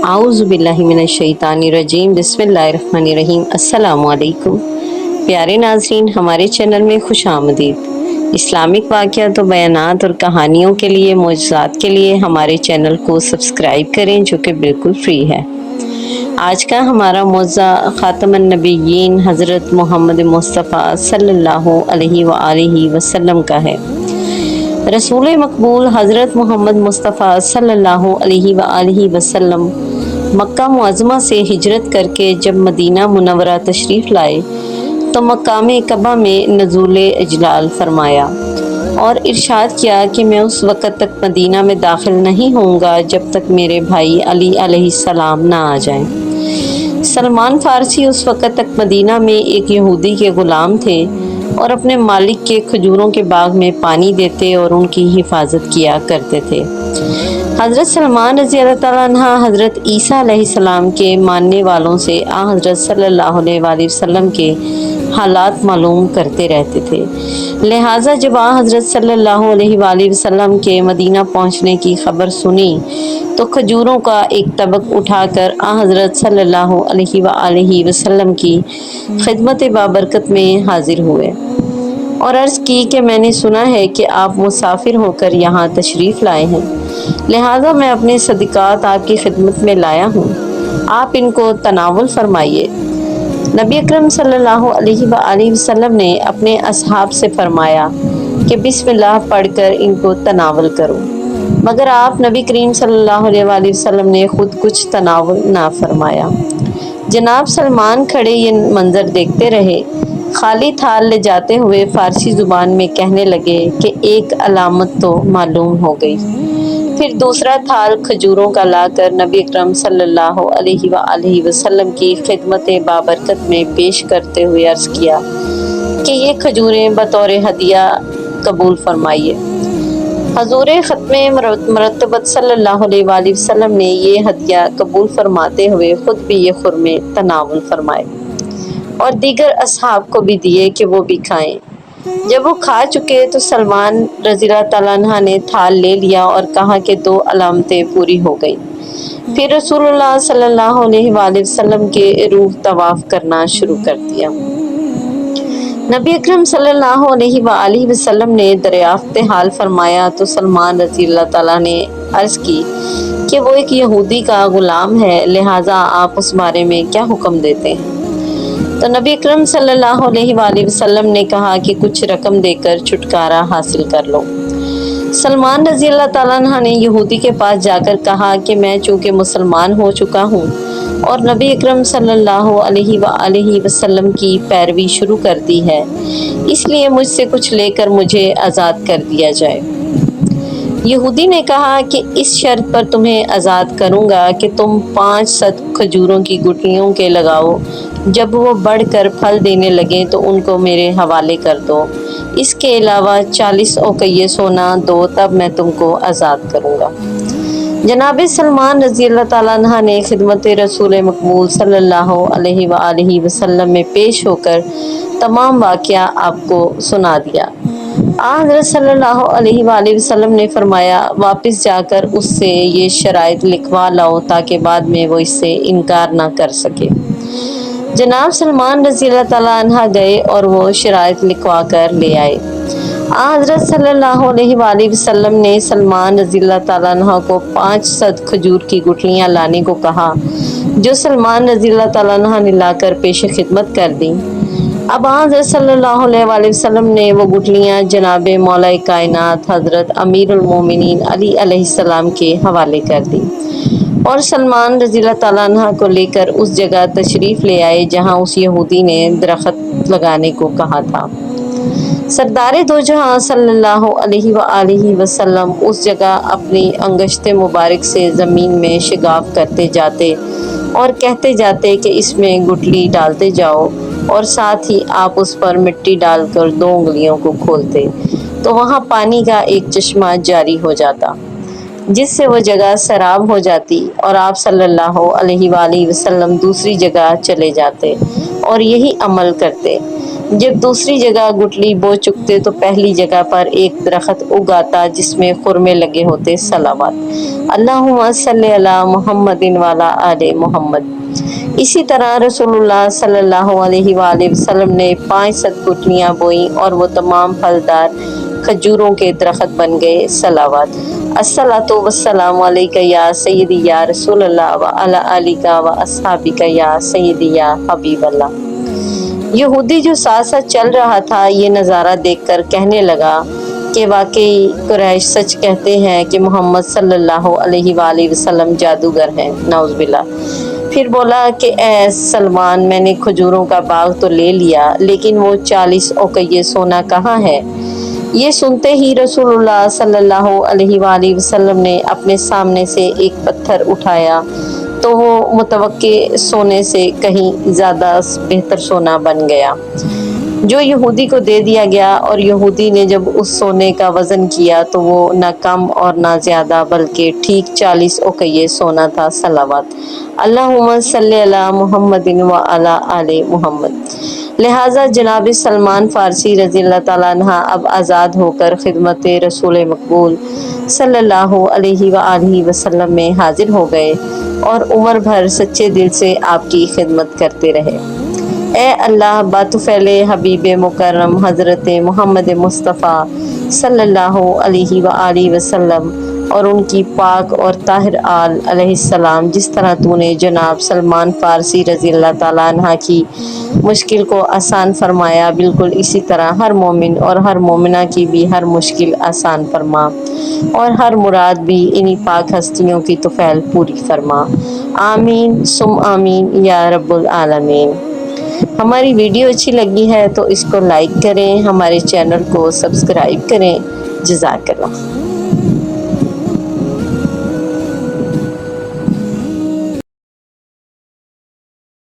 اعوذ باللہ من الشیطان الرجیم، بسم اللہ الرحمن الرحیم۔ السلام علیکم پیارے ناظرین، ہمارے چینل میں خوش آمدید۔ اسلامک واقعات و بیانات اور کہانیوں کے لیے، معجزات کے لیے ہمارے چینل کو سبسکرائب کریں، جو کہ بالکل فری ہے۔ آج کا ہمارا موضوع خاتم النبیین حضرت محمد مصطفیٰ صلی اللہ علیہ وآلہ وسلم کا ہے۔ رسول مقبول حضرت محمد مصطفیٰ صلی اللہ علیہ وآلہ وسلم مکہ معظمہ سے ہجرت کر کے جب مدینہ منورہ تشریف لائے تو مقام کعبہ میں نزول اجلال فرمایا اور ارشاد کیا کہ میں اس وقت تک مدینہ میں داخل نہیں ہوں گا جب تک میرے بھائی علی علیہ السلام نہ آ جائیں۔ سلمان فارسی اس وقت تک مدینہ میں ایک یہودی کے غلام تھے اور اپنے مالک کے کھجوروں کے باغ میں پانی دیتے اور ان کی حفاظت کیا کرتے تھے۔ حضرت سلمان رضی اللہ تعالیٰ عنہ حضرت عیسیٰ علیہ السلام کے ماننے والوں سے حضرت صلی اللہ علیہ وآلہ وسلم کے حالات معلوم کرتے رہتے تھے، لہٰذا جب حضرت صلی اللہ علیہ وآلہ وسلم کے مدینہ پہنچنے کی خبر سنی تو کھجوروں کا ایک طبق اٹھا کر حضرت صلی اللہ علیہ وآلہ وسلم کی خدمت بابرکت میں حاضر ہوئے اور عرض کی کہ میں نے سنا ہے کہ آپ مسافر ہو کر یہاں تشریف لائے ہیں، لہٰذا میں اپنے صدقات آپ کی خدمت میں لایا ہوں، آپ ان کو تناول فرمائیے۔ نبی اکرم صلی اللہ علیہ وآلہ وسلم نے اپنے اصحاب سے فرمایا کہ بسم اللہ پڑھ کر ان کو تناول کرو، مگر آپ نبی کریم صلی اللہ علیہ وآلہ وسلم نے خود کچھ تناول نہ فرمایا۔ جناب سلمان کھڑے یہ منظر دیکھتے رہے، خالی تھال لے جاتے ہوئے فارسی زبان میں کہنے لگے کہ ایک علامت تو معلوم ہو گئی۔ پھر دوسرا تھال کھجوروں کا لا کر نبی اکرم صلی اللہ علیہ وآلہ وسلم کی خدمت بابرکت میں پیش کرتے ہوئے عرض کیا کہ یہ کھجوریں بطور ہدیہ قبول فرمائیے۔ حضور ختم مرتبت صلی اللہ علیہ وآلہ وسلم نے یہ ہدیہ قبول فرماتے ہوئے خود بھی یہ خرمے تناول فرمائے اور دیگر اصحاب کو بھی دیے کہ وہ بھی کھائیں۔ جب وہ کھا چکے تو سلمان رضی اللہ تعالیٰ عنہ نے تھال لے لیا اور کہا کہ 2 علامتیں پوری ہو گئیں۔ پھر رسول اللہ صلی اللہ علیہ وآلہ وسلم کے روح طواف کرنا شروع کر دیا۔ نبی اکرم صلی اللہ علیہ وآلہ وسلم نے دریافت حال فرمایا تو سلمان رضی اللہ تعالیٰ نے عرض کی کہ وہ ایک یہودی کا غلام ہے، لہٰذا آپ اس بارے میں کیا حکم دیتے ہیں؟ تو نبی اکرم صلی اللہ علیہ وآلہ وسلم نے کہا کہ کچھ رقم دے کر چھٹکارا حاصل کر لو۔ سلمان رضی اللہ تعالیٰ عنہ نے یہودی کے پاس جا کر کہا کہ میں چونکہ مسلمان ہو چکا ہوں اور نبی اکرم صلی اللہ علیہ وآلہ وسلم کی پیروی شروع کر دی ہے، اس لیے مجھ سے کچھ لے کر مجھے آزاد کر دیا جائے۔ یہودی نے کہا کہ اس شرط پر تمہیں آزاد کروں گا کہ تم 500 کھجوروں کی گٹھلیوں کے لگاؤ، جب وہ بڑھ کر پھل دینے لگیں تو ان کو میرے حوالے کر دو، اس کے علاوہ 40 اوقیہ سونا دو، تب میں تم کو آزاد کروں گا۔ جناب سلمان رضی اللہ تعالیٰ عنہ نے خدمت رسول مقبول صلی اللہ علیہ وآلہ وسلم میں پیش ہو کر تمام واقعہ آپ کو سنا دیا۔ حضرت صلی اللہ علیہ وآلہ وسلم نے فرمایا واپس جا کر اس سے یہ شرائط لکھوا لاؤ تاکہ بعد میں وہ اس سے انکار نہ کر سکے۔ جناب سلمان رضی اللہ تعالیٰ عنہ گئے اور وہ شرائط لکھوا کر لے آئے۔ حضرت صلی اللہ علیہ وآلہ وسلم نے سلمان رضی اللہ تعالیٰ عنہ کو 500 کھجور کی گٹھلیاں لانے کو کہا، جو سلمان رضی اللہ تعالیٰ عنہ نے لا کر پیش خدمت کر دیں۔ اب حضرت صلی اللہ علیہ وآلہ وسلم نے وہ گٹھلیاں جناب مولا کائنات حضرت امیر المومنین علی علیہ السلام کے حوالے کر دی اور سلمان رضی اللہ تعالیٰ عنہ کو لے کر اس جگہ تشریف لے آئے جہاں اس یہودی نے درخت لگانے کو کہا تھا۔ سردار دو جہاں صلی اللہ علیہ وآلہ وسلم اس جگہ اپنی انگشت مبارک سے زمین میں شگاف کرتے جاتے اور کہتے جاتے کہ اس میں گٹلی ڈالتے جاؤ، اور ساتھ ہی آپ اس پر مٹی ڈال کر 2 انگلیوں کو کھولتے تو وہاں پانی کا ایک چشمہ جاری ہو جاتا، جس سے وہ جگہ سیراب ہو جاتی اور آپ صلی اللہ علیہ وآلہ وسلم دوسری جگہ چلے جاتے اور یہی عمل کرتے۔ جب دوسری جگہ گٹلی بو چکتے تو پہلی جگہ پر ایک درخت اگاتا جس میں خرمے لگے ہوتے۔ صلوات اللہم صلی علی محمد وعلی آل محمد۔ اسی طرح رسول اللہ صلی اللہ علیہ وآلہ وسلم نے 500 گٹلیاں بوئیں اور وہ تمام پھلدار کھجوروں کے درخت بن گئے۔ صلوات الصلاۃ والسلام علیک یا سیدی یا رسول اللہ وعلی آلک واصحابک یا سیدی یا حبیب اللہ۔ یہودی جو ساتھ ساتھ چل رہا تھا یہ نظارہ دیکھ کر کہنے لگا کہ واقعی قریش سچ کہتے ہیں کہ محمد صلی اللہ علیہ وآلہ وسلم جادوگر ہیں، نعوذ باللہ۔ پھر بولا کہ اے سلمان، میں نے کھجوروں کا باغ تو لے لیا لیکن وہ 40 اوقیہ سونا کہاں ہے؟ یہ سنتے ہی رسول اللہ صلی اللہ علیہ وآلہ وسلم نے اپنے سامنے سے ایک پتھر اٹھایا تو وہ متوقع سونے سے کہیں زیادہ بہتر سونا بن گیا، جو یہودی کو دے دیا گیا، اور یہودی نے جب اس سونے کا وزن کیا تو وہ نہ کم اور نہ زیادہ بلکہ ٹھیک 40 اوقیہ سونا تھا۔ صلوات اللہم صلی علی محمد وعلی آل محمد۔ لہٰذا جناب سلمان فارسی رضی اللہ تعالیٰ عنہ اب آزاد ہو کر خدمت رسول مقبول صلی اللہ علیہ وآلہ وسلم میں حاضر ہو گئے اور عمر بھر سچے دل سے آپ کی خدمت کرتے رہے۔ اے اللہ، باطفیل حبیب مکرم حضرت محمد مصطفیٰ صلی اللہ علیہ وآلہ وسلم اور ان کی پاک اور طاہر آل علیہ السلام، جس طرح تو نے جناب سلمان فارسی رضی اللہ تعالیٰ عنہ کی مشکل کو آسان فرمایا، بالکل اسی طرح ہر مومن اور ہر مومنہ کی بھی ہر مشکل آسان فرما اور ہر مراد بھی انہی پاک ہستیوں کی طفیل پوری فرما۔ آمین ثم آمین یا رب العالمین۔ ہماری ویڈیو اچھی لگی ہے تو اس کو لائک کریں، ہمارے چینل کو سبسکرائب کریں۔ جزاک اللہ۔